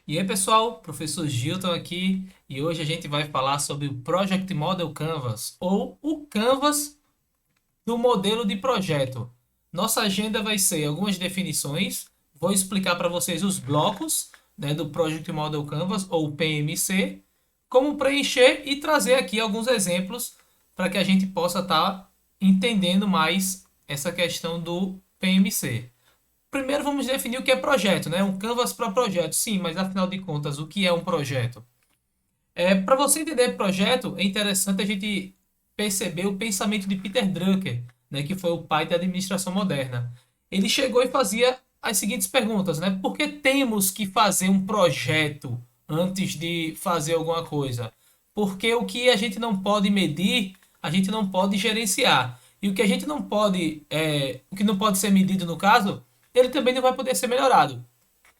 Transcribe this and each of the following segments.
E aí, pessoal, professor Gilton aqui, e hoje a gente vai falar sobre o Project Model Canvas, ou o Canvas do modelo de projeto. Nossa agenda vai ser algumas definições, vou explicar para vocês os blocos, né, do Project Model Canvas, ou PMC, como preencher e trazer aqui alguns exemplos para que a gente possa estar entendendo mais essa questão do PMC. Primeiro vamos definir o que é projeto, né? Um canvas para projeto. Sim, mas afinal de contas, o que é um projeto? Para você entender projeto, é interessante a gente perceber o pensamento de Peter Drucker, né, que foi o pai da administração moderna. Ele chegou e fazia as seguintes perguntas, né? Por que temos que fazer um projeto antes de fazer alguma coisa? Porque o que a gente não pode medir, a gente não pode gerenciar. E o que a gente não pode, o que não pode ser medido no caso, ele também não vai poder ser melhorado.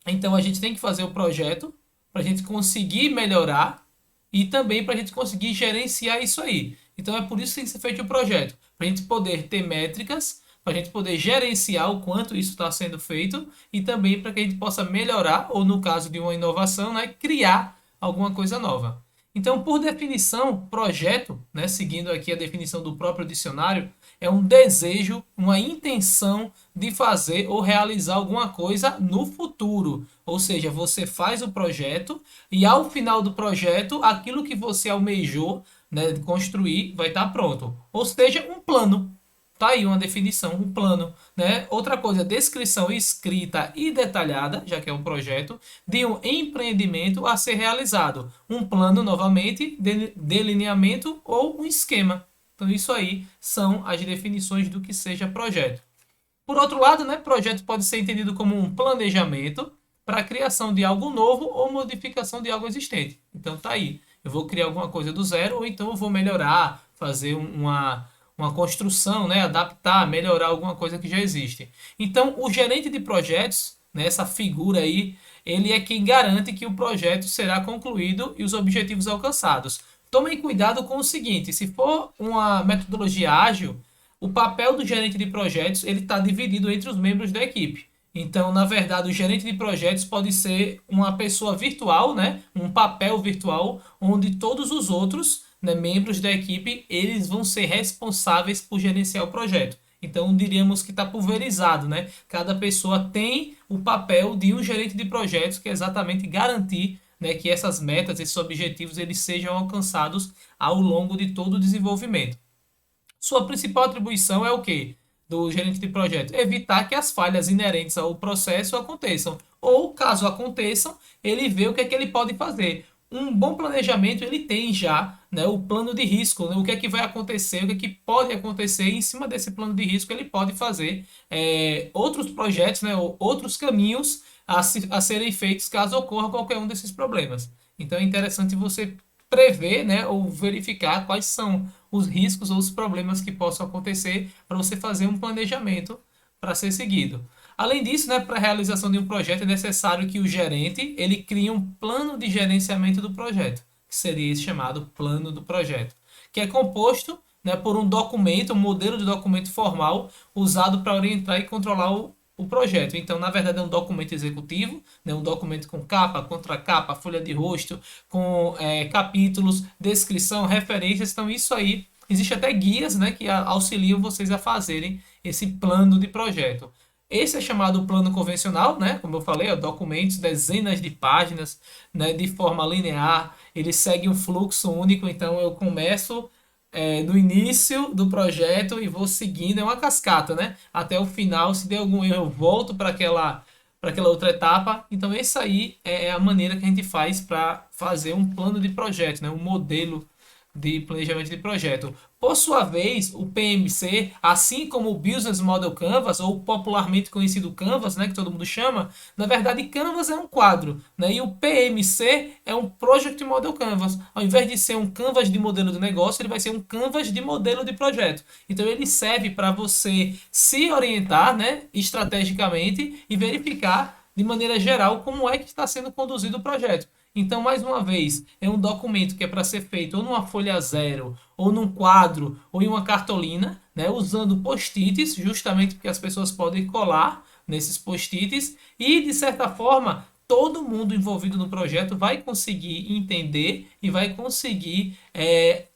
Então a gente tem que fazer o projeto para a gente conseguir melhorar e também para a gente conseguir gerenciar isso aí. Então é por isso que tem que ser feito o projeto, para a gente poder ter métricas, para a gente poder gerenciar o quanto isso está sendo feito e também para que a gente possa melhorar, ou no caso de uma inovação, né, criar alguma coisa nova. Então, por definição, projeto, né, seguindo aqui a definição do próprio dicionário, é um desejo, uma intenção de fazer ou realizar alguma coisa no futuro. Ou seja, você faz o projeto e ao final do projeto, aquilo que você almejou, né, construir vai estar pronto. Ou seja, um plano. Tá aí uma definição, um plano, né? Outra coisa, descrição escrita e detalhada, já que é um projeto, de um empreendimento a ser realizado. Um plano, novamente, delineamento ou um esquema. Então, isso aí são as definições do que seja projeto. Por outro lado, né, projeto pode ser entendido como um planejamento para a criação de algo novo ou modificação de algo existente. Então, tá aí. Eu vou criar alguma coisa do zero ou então eu vou melhorar, fazer uma construção, né, adaptar, melhorar alguma coisa que já existe. Então, o gerente de projetos, né, essa figura aí, ele é quem garante que o projeto será concluído e os objetivos alcançados. Tomem cuidado com o seguinte: se for uma metodologia ágil, o papel do gerente de projetos ele está dividido entre os membros da equipe. Então, na verdade, o gerente de projetos pode ser uma pessoa virtual, né? Um papel virtual, onde todos os outros, né, membros da equipe, eles vão ser responsáveis por gerenciar o projeto. Então, diríamos que está pulverizado, né? Cada pessoa tem o papel de um gerente de projetos, que é exatamente garantir, né, que essas metas, esses objetivos, eles sejam alcançados ao longo de todo o desenvolvimento. Sua principal atribuição é o quê? Do gerente de projeto? Evitar que as falhas inerentes ao processo aconteçam. Ou, caso aconteçam, ele vê o que é que ele pode fazer. Um bom planejamento ele tem já, né, o plano de risco, né, o que é que vai acontecer, o que é que pode acontecer, e em cima desse plano de risco ele pode fazer outros projetos, né, ou outros caminhos a serem feitos caso ocorra qualquer um desses problemas. Então é interessante você prever, né, ou verificar quais são os riscos ou os problemas que possam acontecer para você fazer um planejamento para ser seguido. Além disso, né, para a realização de um projeto é necessário que o gerente ele crie um plano de gerenciamento do projeto, que seria esse chamado plano do projeto, que é composto, né, por um documento, um modelo de documento formal usado para orientar e controlar o projeto. Então, na verdade, é um documento executivo, né, um documento com capa, contracapa, folha de rosto, com capítulos, descrição, referências. Então, isso aí, existe até guias, né, que auxiliam vocês a fazerem esse plano de projeto. Esse é chamado plano convencional, né? Como eu falei, documentos, dezenas de páginas, né, de forma linear. Ele segue um fluxo único, então eu começo no início do projeto e vou seguindo, é uma cascata, né? Até o final, se der algum erro, eu volto para aquela outra etapa. Então, essa aí é a maneira que a gente faz para fazer um plano de projeto, né? Um modelo de planejamento de projeto. Por sua vez, o PMC, assim como o Business Model Canvas, ou popularmente conhecido Canvas, né, que todo mundo chama, na verdade, Canvas é um quadro, né, e o PMC é um Project Model Canvas. Ao invés de ser um Canvas de modelo de negócio, ele vai ser um Canvas de modelo de projeto. Então, ele serve para você se orientar, né, estrategicamente e verificar de maneira geral como é que está sendo conduzido o projeto. Então, mais uma vez, é um documento que é para ser feito ou numa folha zero, ou num quadro, ou em uma cartolina, né, usando post-its, justamente porque as pessoas podem colar nesses post-its, e de certa forma todo mundo envolvido no projeto vai conseguir entender e vai conseguir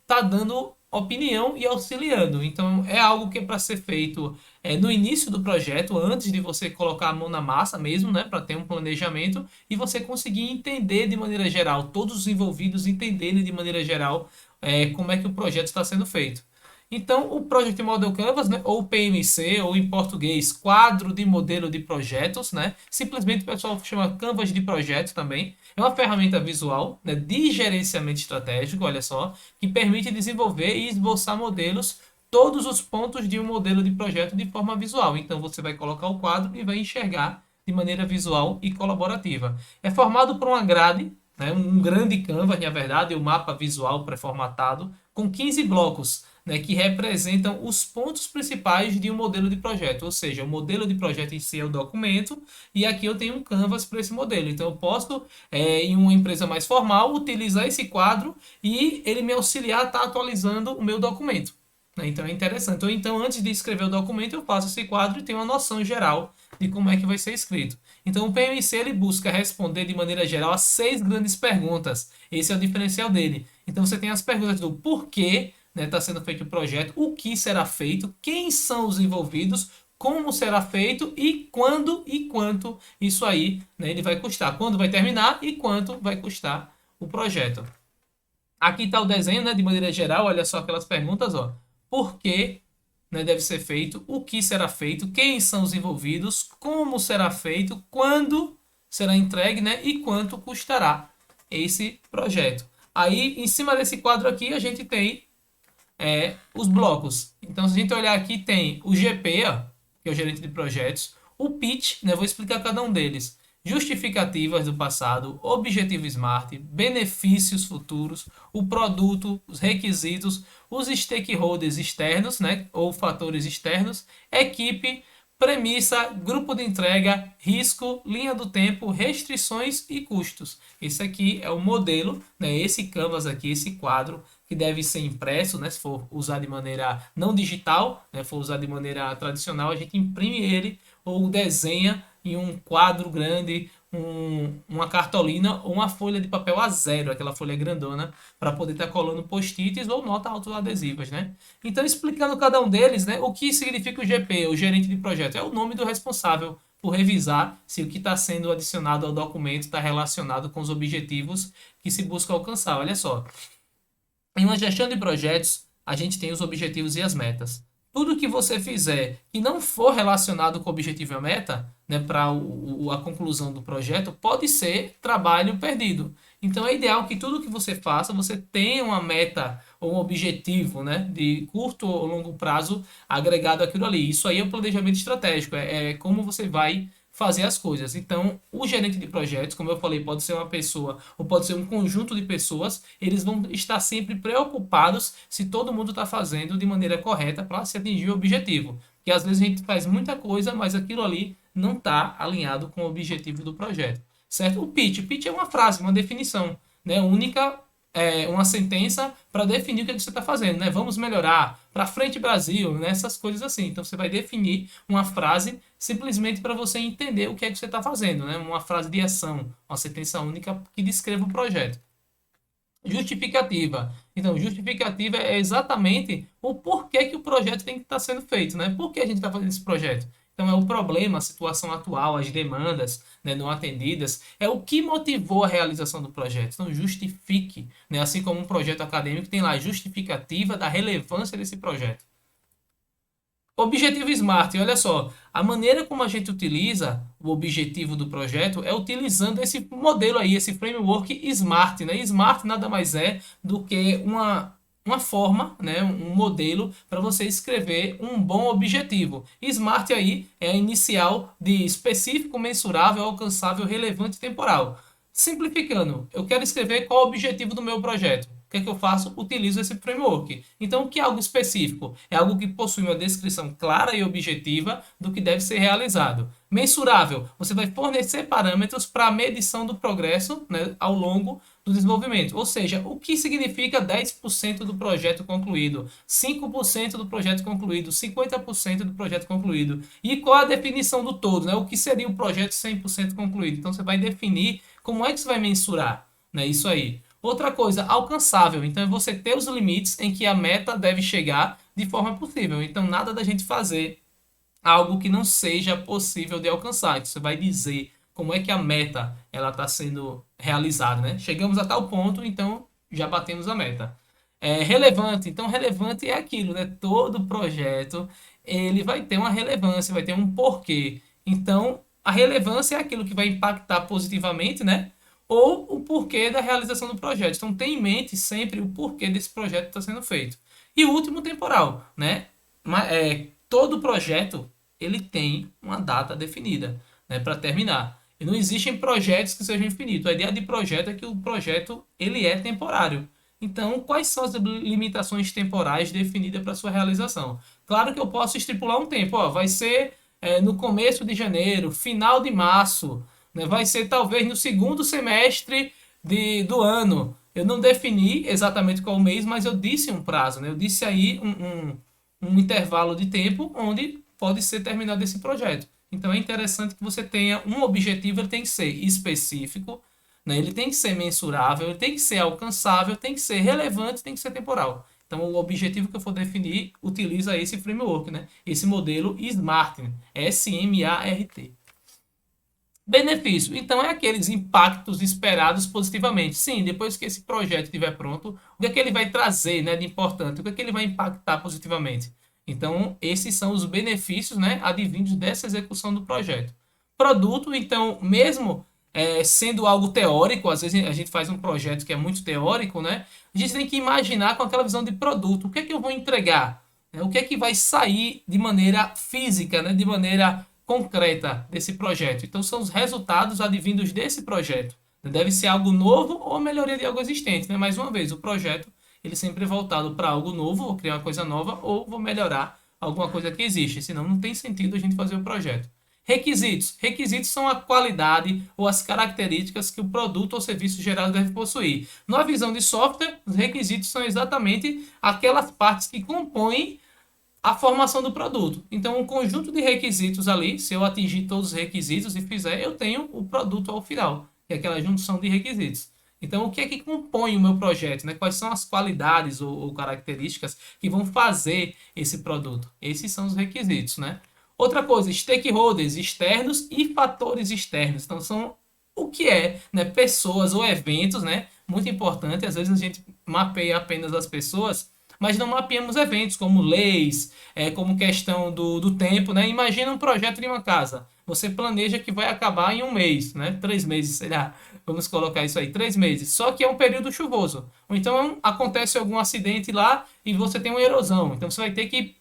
tá dando opinião e auxiliando. Então, é algo que é para ser feito no início do projeto, antes de você colocar a mão na massa mesmo, né, para ter um planejamento e você conseguir entender de maneira geral, todos os envolvidos entenderem de maneira geral como é que o projeto está sendo feito. Então, o Project Model Canvas, né, ou PMC, ou em português, quadro de modelo de projetos, né, simplesmente o pessoal chama Canvas de projeto também, é uma ferramenta visual, né, de gerenciamento estratégico, olha só, que permite desenvolver e esboçar modelos, todos os pontos de um modelo de projeto de forma visual. Então, você vai colocar o quadro e vai enxergar de maneira visual e colaborativa. É formado por uma grade, né, um grande canvas, na verdade, o mapa visual pré-formatado, com 15 blocos, né, que representam os pontos principais de um modelo de projeto. Ou seja, o modelo de projeto em si é o documento, e aqui eu tenho um canvas para esse modelo. Então, eu posso, em uma empresa mais formal, utilizar esse quadro e ele me auxiliar a estar atualizando o meu documento. Então, é interessante. Ou então, antes de escrever o documento, eu faço esse quadro e tenho uma noção geral de como é que vai ser escrito. Então, o PMC ele busca responder de maneira geral a 6 grandes perguntas. Esse é o diferencial dele. Então, você tem as perguntas do porquê, né, está sendo feito o projeto, o que será feito, quem são os envolvidos, como será feito e quando e quanto isso aí, né, ele vai custar. Quando vai terminar e quanto vai custar o projeto. Aqui está o desenho, né, de maneira geral, olha só aquelas perguntas, ó. Por que, né, deve ser feito, o que será feito, quem são os envolvidos, como será feito, quando será entregue, né, e quanto custará esse projeto. Aí, em cima desse quadro aqui, a gente tem os blocos. Então, se a gente olhar aqui, tem o GP, ó, que é o gerente de projetos, o pitch, né, vou explicar cada um deles. Justificativas do passado, objetivo SMART, benefícios futuros, o produto, os requisitos, os stakeholders externos, né, ou fatores externos, equipe, premissa, grupo de entrega, risco, linha do tempo, restrições e custos. Esse aqui é o modelo, né, esse canvas aqui, esse quadro, que deve ser impresso, né, se for usar de maneira não digital, né, for usar de maneira tradicional, a gente imprime ele ou desenha em um quadro grande, uma cartolina ou uma folha de papel A0, aquela folha grandona, para poder estar colando post-its ou notas autoadesivas, né? Então, explicando cada um deles, né, o que significa o GP, o gerente de projeto, é o nome do responsável por revisar se o que está sendo adicionado ao documento está relacionado com os objetivos que se busca alcançar. Olha só, em uma gestão de projetos, a gente tem os objetivos e as metas. Tudo que você fizer que não for relacionado com o objetivo e a meta, né, para a conclusão do projeto, pode ser trabalho perdido. Então é ideal que tudo que você faça, você tenha uma meta ou um objetivo, né, de curto ou longo prazo agregado àquilo ali. Isso aí é o planejamento estratégico, é como você vai fazer as coisas. Então, o gerente de projetos, como eu falei, pode ser uma pessoa ou pode ser um conjunto de pessoas, eles vão estar sempre preocupados se todo mundo está fazendo de maneira correta para se atingir o objetivo. Porque às vezes a gente faz muita coisa, mas aquilo ali não está alinhado com o objetivo do projeto. Certo? O pitch. O pitch é uma frase, uma definição, né? Única, uma sentença para definir o que você está fazendo, né? Vamos melhorar, para frente Brasil, né? Essas coisas assim. Então você vai definir uma frase simplesmente para você entender o que é que você está fazendo, né? Uma frase de ação, uma sentença única que descreva o projeto. Justificativa. Então, justificativa é exatamente o porquê que o projeto tem que estar sendo feito, né? Por que a gente está fazendo esse projeto? Então, é o problema, a situação atual, as demandas, né, não atendidas, é o que motivou a realização do projeto. Então, justifique, né? Assim como um projeto acadêmico tem lá a justificativa da relevância desse projeto. Objetivo SMART, olha só, a maneira como a gente utiliza o objetivo do projeto é utilizando esse modelo aí, esse framework SMART, né? SMART nada mais é do que uma forma, né? Um modelo para você escrever um bom objetivo. SMART aí é a inicial de específico, mensurável, alcançável, relevante e temporal. Simplificando, eu quero escrever qual é o objetivo do meu projeto. que é que eu faço? Utilizo esse framework. Então, o que é algo específico? É algo que possui uma descrição clara e objetiva do que deve ser realizado. Mensurável, você vai fornecer parâmetros para a medição do progresso, né, ao longo do desenvolvimento. Ou seja, o que significa 10% do projeto concluído, 5% do projeto concluído, 50% do projeto concluído. E qual a definição do todo, né? O que seria o projeto 100% concluído? Então, você vai definir como é que você vai mensurar, né, isso aí. Outra coisa, alcançável. Então, é você ter os limites em que a meta deve chegar de forma possível. Então, nada da gente fazer algo que não seja possível de alcançar. Então, você vai dizer como é que a meta ela está sendo realizada, né? Chegamos a tal ponto, então já batemos a meta. Relevante. Então, relevante é aquilo, né? Todo projeto ele vai ter uma relevância, vai ter um porquê. Então, a relevância é aquilo que vai impactar positivamente, né? Ou o porquê da realização do projeto. Então, tenha em mente sempre o porquê desse projeto está sendo feito. E o último, temporal, né? Todo projeto ele tem uma data definida, né, para terminar. E não existem projetos que sejam infinitos. A ideia de projeto é que o projeto ele é temporário. Então, quais são as limitações temporais definidas para sua realização? Claro que eu posso estipular um tempo. Ó, vai ser no começo de janeiro, final de março, né, vai ser talvez no segundo semestre do ano. Eu não defini exatamente qual mês, mas eu disse um prazo, né? Eu disse aí um intervalo de tempo onde pode ser terminado esse projeto. Então é interessante que você tenha um objetivo, ele tem que ser específico, né? Ele tem que ser mensurável, ele tem que ser alcançável, tem que ser relevante, tem que ser temporal. Então o objetivo que eu for definir utiliza esse framework, né? Esse modelo SMART, né? SMART. Benefício. Então, é aqueles impactos esperados positivamente. Sim, depois que esse projeto estiver pronto, o que é que ele vai trazer, né, de importante? O que é que ele vai impactar positivamente? Então, esses são os benefícios, né, advindos dessa execução do projeto. Produto, então, mesmo sendo algo teórico, às vezes a gente faz um projeto que é muito teórico, né? A gente tem que imaginar com aquela visão de produto. O que é que eu vou entregar? O que é que vai sair de maneira física, né, de maneira concreta desse projeto. Então, são os resultados advindos desse projeto. Deve ser algo novo ou melhoria de algo existente. Né? Mais uma vez, o projeto ele sempre é voltado para algo novo, ou criar uma coisa nova, ou vou melhorar alguma coisa que existe. Senão, não tem sentido a gente fazer o projeto. Requisitos. Requisitos são a qualidade ou as características que o produto ou serviço gerado deve possuir. Na visão de software, os requisitos são exatamente aquelas partes que compõem a formação do produto. Então, um conjunto de requisitos ali, se eu atingir todos os requisitos e fizer, eu tenho o produto ao final, que é aquela junção de requisitos. Então, o que é que compõe o meu projeto? Né? Quais são as qualidades ou características que vão fazer esse produto? Esses são os requisitos, né? Outra coisa, stakeholders externos e fatores externos. Então, são o que é, né? Pessoas ou eventos, né? Muito importante. Às vezes a gente mapeia apenas as pessoas, mas não mapeamos eventos como leis, como questão do tempo, né? Imagina um projeto de uma casa. Você planeja que vai acabar em um mês, né? 3 meses, sei lá. Vamos colocar isso aí, 3 meses. Só que é um período chuvoso. Ou então acontece algum acidente lá e você tem uma erosão. Então você vai ter que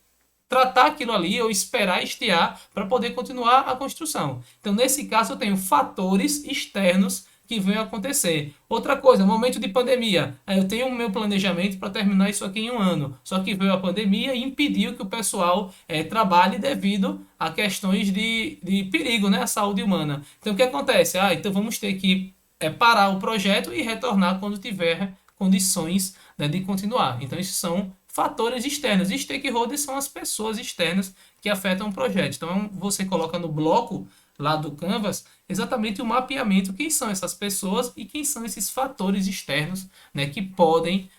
tratar aquilo ali ou esperar estiar para poder continuar a construção. Então, nesse caso, eu tenho fatores externos que vêm acontecer. Outra coisa, momento de pandemia. Eu tenho o meu planejamento para terminar isso aqui em um ano. Só que veio a pandemia e impediu que o pessoal trabalhe devido a questões de perigo, né, à saúde humana. Então, o que acontece? Então vamos ter que parar o projeto e retornar quando tiver condições, né, de continuar. Então, esses são fatores externos. E stakeholders são as pessoas externas que afetam o projeto. Então, você coloca no bloco lá do Canvas exatamente o mapeamento, quem são essas pessoas e quem são esses fatores externos, né, que podem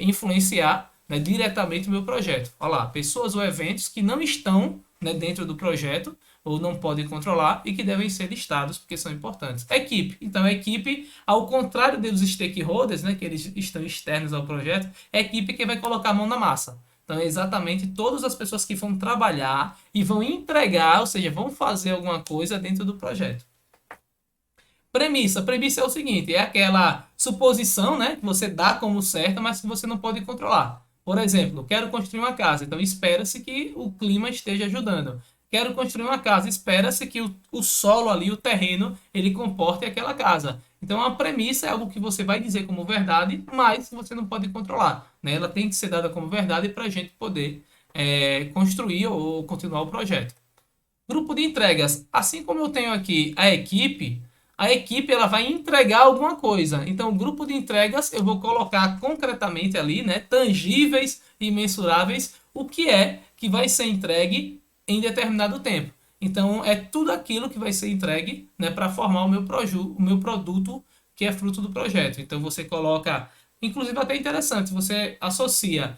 influenciar, né, diretamente o meu projeto. Olha lá, pessoas ou eventos que não estão, né, dentro do projeto ou não podem controlar e que devem ser listados porque são importantes. Equipe. Então, a equipe, ao contrário dos stakeholders, né, que eles estão externos ao projeto, é a equipe que vai colocar a mão na massa. Então, é exatamente todas as pessoas que vão trabalhar e vão entregar, ou seja, vão fazer alguma coisa dentro do projeto. Premissa. Premissa é o seguinte, é aquela suposição, né, que você dá como certa, mas que você não pode controlar. Por exemplo, quero construir uma casa, então espera-se que o clima esteja ajudando. Quero construir uma casa. Espera-se que o solo ali, o terreno, ele comporte aquela casa. Então, a premissa é algo que você vai dizer como verdade, mas você não pode controlar, né? Ela tem que ser dada como verdade para a gente poder construir ou continuar o projeto. Grupo de entregas. Assim como eu tenho aqui a equipe ela vai entregar alguma coisa. Então, o grupo de entregas eu vou colocar concretamente ali, né, tangíveis e mensuráveis, o que é que vai ser entregue em determinado tempo. Então, é tudo aquilo que vai ser entregue, né, para formar o meu produto que é fruto do projeto. Então, você coloca, inclusive até interessante, você associa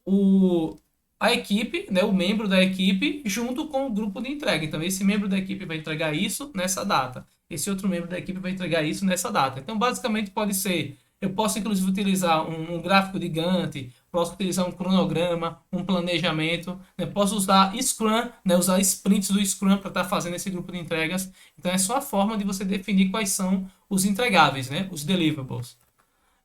o, a equipe, né, o membro da equipe, junto com o grupo de entrega. Então, esse membro da equipe vai entregar isso nessa data. Esse outro membro da equipe vai entregar isso nessa data. Então, basicamente, pode ser. Eu posso, inclusive, utilizar um gráfico de Gantt, posso utilizar um cronograma, um planejamento, né? Posso usar Scrum, né? Usar sprints do Scrum para estar fazendo esse grupo de entregas. Então, é só a forma de você definir quais são os entregáveis, né? Os deliverables.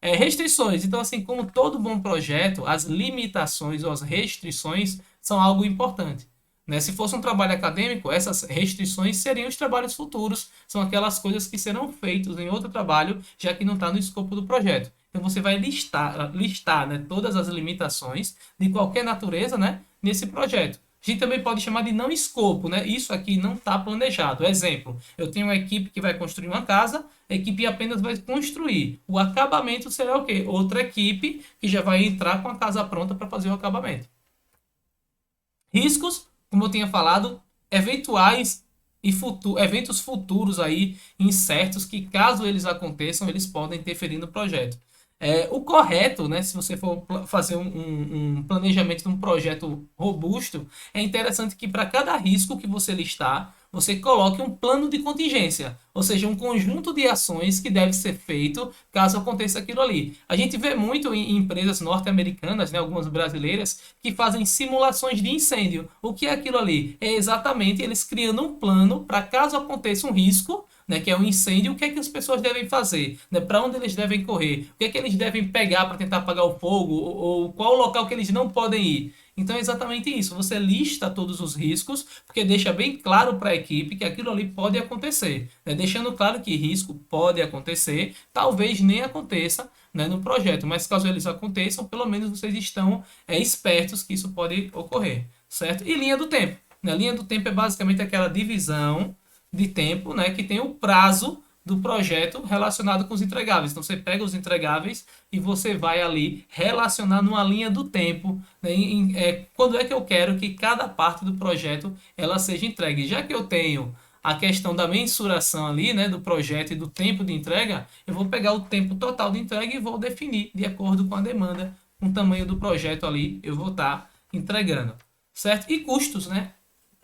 Restrições. Então, assim, como todo bom projeto, as limitações ou as restrições são algo importante. Né? Se fosse um trabalho acadêmico, essas restrições seriam os trabalhos futuros, são aquelas coisas que serão feitas em outro trabalho, já que não está no escopo do projeto. Então, você vai listar, né, todas as limitações de qualquer natureza, né, nesse projeto. A gente também pode chamar de não escopo, né? Isso aqui não está planejado. Exemplo, eu tenho uma equipe que vai construir uma casa, a equipe apenas vai construir. O acabamento será o quê? Outra equipe que já vai entrar com a casa pronta para fazer o acabamento. Riscos, como eu tinha falado, eventuais e eventos futuros aí, incertos, que caso eles aconteçam, eles podem interferir no projeto. O correto, né, se você for fazer um planejamento de um projeto robusto, é interessante que para cada risco que você listar, você coloque um plano de contingência, ou seja, um conjunto de ações que deve ser feito caso aconteça aquilo ali. A gente vê muito em empresas norte-americanas, né, algumas brasileiras, que fazem simulações de incêndio. O que é aquilo ali? É exatamente eles criando um plano para caso aconteça um risco, né, que é um incêndio, o que é que as pessoas devem fazer, né, para onde eles devem correr, o que é que eles devem pegar para tentar apagar o fogo, ou qual o local que eles não podem ir. Então é exatamente isso. Você lista todos os riscos, porque deixa bem claro para a equipe que aquilo ali pode acontecer, né? Deixando claro que risco pode acontecer, talvez nem aconteça, né, no projeto, mas caso eles aconteçam, pelo menos vocês estão espertos que isso pode ocorrer, certo? E linha do tempo. Né? Linha do tempo é basicamente aquela divisão de tempo, né, que tem o prazo do projeto relacionado com os entregáveis. Então você pega os entregáveis e você vai ali relacionar numa linha do tempo, né, quando é que eu quero que cada parte do projeto ela seja entregue. Já que eu tenho a questão da mensuração ali, né, do projeto e do tempo de entrega, eu vou pegar o tempo total de entrega e vou definir de acordo com a demanda, com o tamanho do projeto ali, eu vou estar entregando, certo? E custos, né?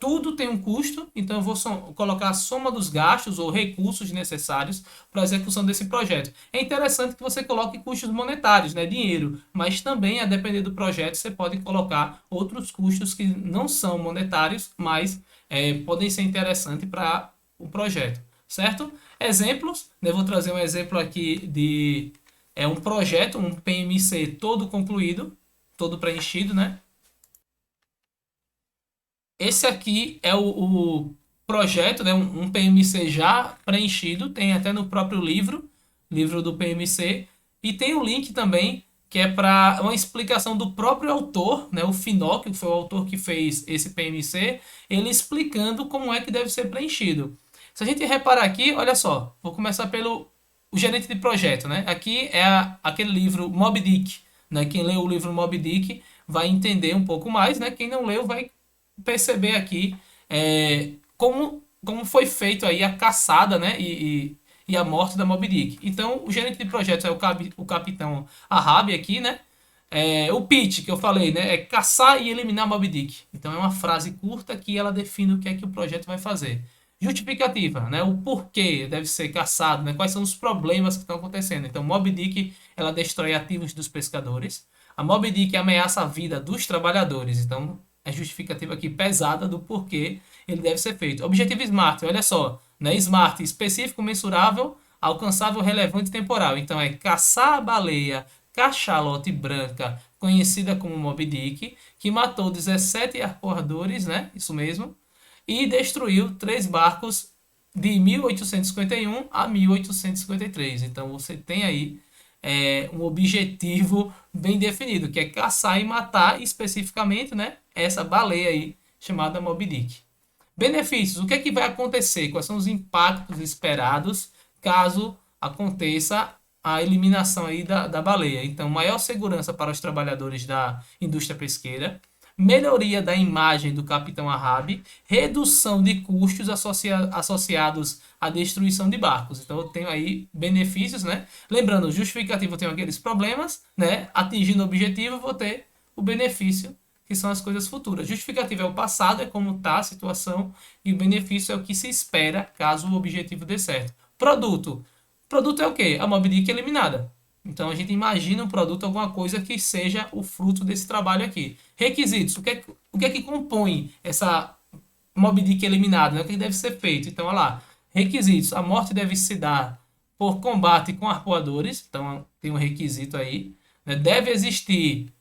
Tudo tem um custo, então eu vou colocar a soma dos gastos ou recursos necessários para a execução desse projeto. É interessante que você coloque custos monetários, né, dinheiro, mas também, a depender do projeto, você pode colocar outros custos que não são monetários, mas podem ser interessantes para o projeto, certo? Exemplos, né, eu vou trazer um exemplo aqui de um projeto, um PMC todo concluído, todo preenchido, né? Esse aqui é o projeto, né? Um PMC já preenchido, tem até no próprio livro do PMC, e tem o link também, que é para uma explicação do próprio autor, né? O Finocchio, que foi o autor que fez esse PMC, ele explicando como é que deve ser preenchido. Se a gente reparar aqui, olha só, vou começar pelo o gerente de projeto, né? Aqui é aquele livro Moby Dick, né? Quem leu o livro Moby Dick vai entender um pouco mais, né? Quem não leu vai perceber aqui como foi feito aí a caçada, né, e a morte da Moby Dick. Então, o gerente de projetos é o capitão Ahab aqui, né? O pitch que eu falei, né, é caçar e eliminar Moby Dick. Então, é uma frase curta que ela define o que é que o projeto vai fazer. Justificativa, né? O porquê deve ser caçado, né? Quais são os problemas que estão acontecendo. Então, Moby Dick, ela destrói ativos dos pescadores. A Moby Dick ameaça a vida dos trabalhadores. Então, é justificativa aqui pesada do porquê ele deve ser feito. Objetivo SMART, olha só, né? SMART, específico, mensurável, alcançável, relevante e temporal. Então, é caçar a baleia cachalote branca, conhecida como Moby Dick, que matou 17 arpoadores, né? Isso mesmo, e destruiu 3 barcos de 1851 a 1853. Então você tem aí um objetivo bem definido, que é caçar e matar especificamente, né, essa baleia aí chamada Moby Dick. Benefícios: o que é que vai acontecer? Quais são os impactos esperados caso aconteça a eliminação aí da baleia? Então, maior segurança para os trabalhadores da indústria pesqueira, melhoria da imagem do Capitão Ahab, redução de custos associados à destruição de barcos. Então, eu tenho aí benefícios, né? Lembrando, justificativo, eu tenho aqueles problemas, né? Atingindo o objetivo, eu vou ter o benefício, que são as coisas futuras. Justificativa é o passado, é como está a situação, e o benefício é o que se espera caso o objetivo dê certo. Produto. Produto é o quê? A Moby Dick eliminada. Então a gente imagina um produto, alguma coisa que seja o fruto desse trabalho aqui. Requisitos. O que é que compõe essa Moby Dick eliminada? Né? O que deve ser feito? Então, olha lá. Requisitos. A morte deve se dar por combate com arpoadores. Então, tem um requisito aí. Né? Deve existir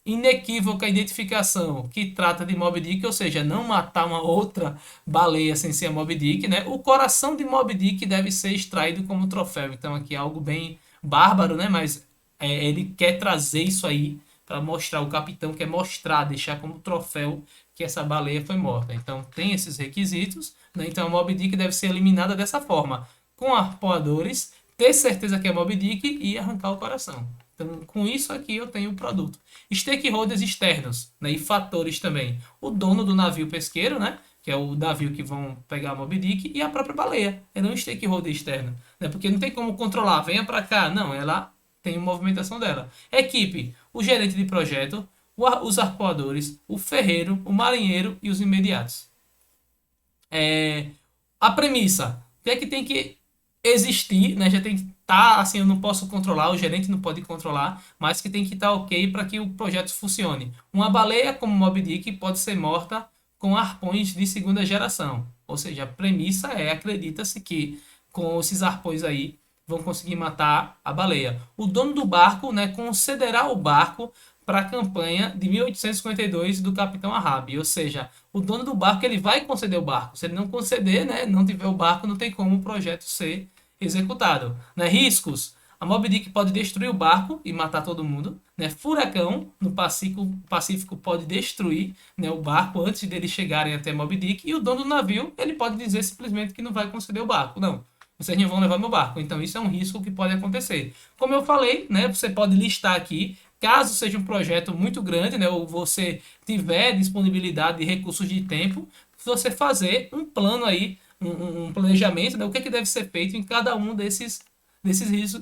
inequívoca identificação que trata de Moby Dick, ou seja, não matar uma outra baleia sem ser a Moby Dick, né? O coração de Moby Dick deve ser extraído como troféu. Então aqui é algo bem bárbaro, né? Mas ele quer trazer isso aí para mostrar, o capitão quer mostrar, deixar como troféu que essa baleia foi morta. Então tem esses requisitos, né? Então a Moby Dick deve ser eliminada dessa forma, com arpoadores, ter certeza que é Moby Dick e arrancar o coração. Então, com isso aqui eu tenho o produto. Stakeholders externos, né, e fatores também. O dono do navio pesqueiro, né, que é o navio que vão pegar a Moby Dick, e a própria baleia. Ela é um stakeholder externo. Né, porque não tem como controlar, venha para cá. Não, ela tem a movimentação dela. Equipe, o gerente de projeto, os arpoadores, o ferreiro, o marinheiro e os imediatos. A premissa, o que é que tem que existir, né? Já tem que estar, assim, eu não posso controlar, o gerente não pode controlar, mas que tem que estar ok para que o projeto funcione. Uma baleia como Moby Dick pode ser morta com arpões de segunda geração. Ou seja, a premissa acredita-se que com esses arpões aí vão conseguir matar a baleia. O dono do barco, né, concederá o barco para a campanha de 1852 do Capitão Ahab. Ou seja, o dono do barco ele vai conceder o barco. Se ele não conceder, né, não tiver o barco, não tem como o projeto ser executado. Né? Riscos. A Moby Dick pode destruir o barco e matar todo mundo. Né? Furacão no Pacífico pode destruir, né, o barco antes deles chegarem até Moby Dick. E o dono do navio ele pode dizer simplesmente que não vai conceder o barco. Não, vocês não vão levar meu barco. Então isso é um risco que pode acontecer. Como eu falei, né, você pode listar aqui, caso seja um projeto muito grande, né, ou você tiver disponibilidade de recursos de tempo, você fazer um plano aí, um planejamento, né, o que é que deve ser feito em cada um desses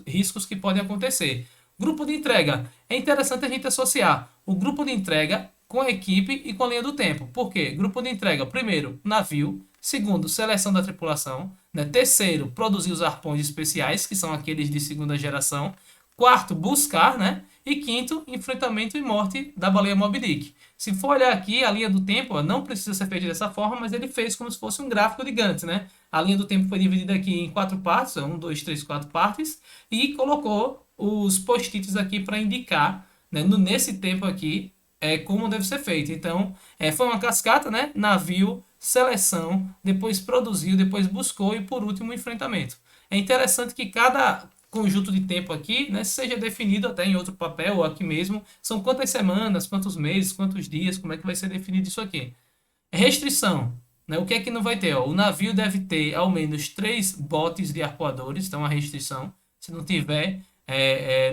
riscos que podem acontecer. Grupo de entrega. É interessante a gente associar o grupo de entrega com a equipe e com a linha do tempo. Por quê? Grupo de entrega, primeiro, navio. Segundo, seleção da tripulação. Né? Terceiro, produzir os arpões especiais, que são aqueles de segunda geração. Quarto, buscar, né? E quinto, enfrentamento e morte da baleia Moby Dick. Se for olhar aqui, a linha do tempo não precisa ser feita dessa forma, mas ele fez como se fosse um gráfico de Gantt, né? A linha do tempo foi dividida aqui em 4 partes, 1, 2, 3, 4 partes, e colocou os post-its aqui para indicar, né, nesse tempo aqui, como deve ser feito. Então, foi uma cascata, né? Navio, seleção, depois produziu, depois buscou e, por último, o enfrentamento. É interessante que cada conjunto de tempo aqui, né, seja definido até em outro papel ou aqui mesmo. São quantas semanas, quantos meses, quantos dias, como é que vai ser definido isso aqui. Restrição. Né, o que é que não vai ter? Ó? O navio deve ter ao menos 3 botes de arpoadores, então a restrição. Se não tiver,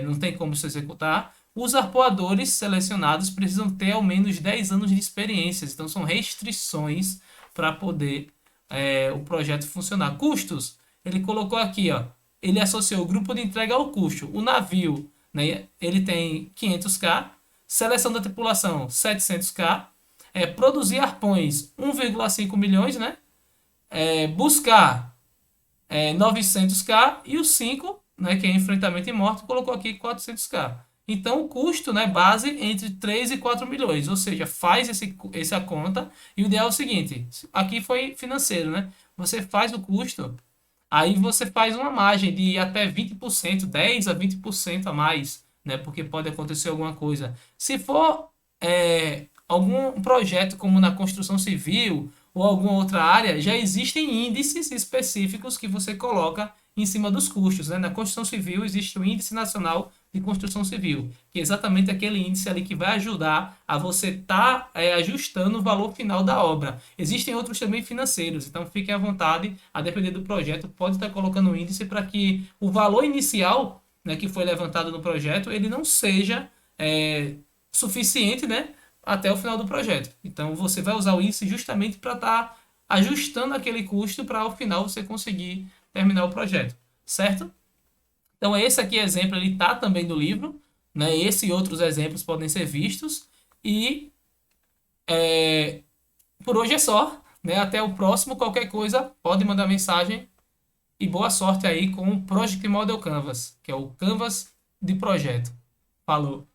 não tem como se executar. Os arpoadores selecionados precisam ter ao menos 10 anos de experiência, então são restrições para poder o projeto funcionar. Custos, ele colocou aqui, ó, ele associou o grupo de entrega ao custo. O navio, né, ele tem 500k, seleção da tripulação 700k, produzir arpões 1,5 milhões, né, buscar 900k e o 5, né, que é enfrentamento e morte, colocou aqui 400k. Então o custo, né, base entre 3 e 4 milhões, ou seja, faz essa conta e o ideal é o seguinte, aqui foi financeiro, né, você faz o custo. Aí você faz uma margem de até 20%, 10 a 20% a mais, né? Porque pode acontecer alguma coisa. Se for algum projeto como na construção civil ou alguma outra área, já existem índices específicos que você coloca em cima dos custos, né? Na construção civil existe o Índice Nacional de Construção Civil, que é exatamente aquele índice ali que vai ajudar a você estar ajustando o valor final da obra. Existem outros também financeiros, então fiquem à vontade, a depender do projeto, pode estar colocando o índice para que o valor inicial, né, que foi levantado no projeto, ele não seja suficiente, né, até o final do projeto. Então você vai usar o índice justamente para estar ajustando aquele custo para ao final você conseguir terminar o projeto, certo? Então, esse aqui exemplo ele está também no livro, né? Esse e outros exemplos podem ser vistos. E por hoje é só, né? Até o próximo. Qualquer coisa, pode mandar mensagem. E boa sorte aí com o Project Model Canvas, que é o Canvas de projeto. Falou!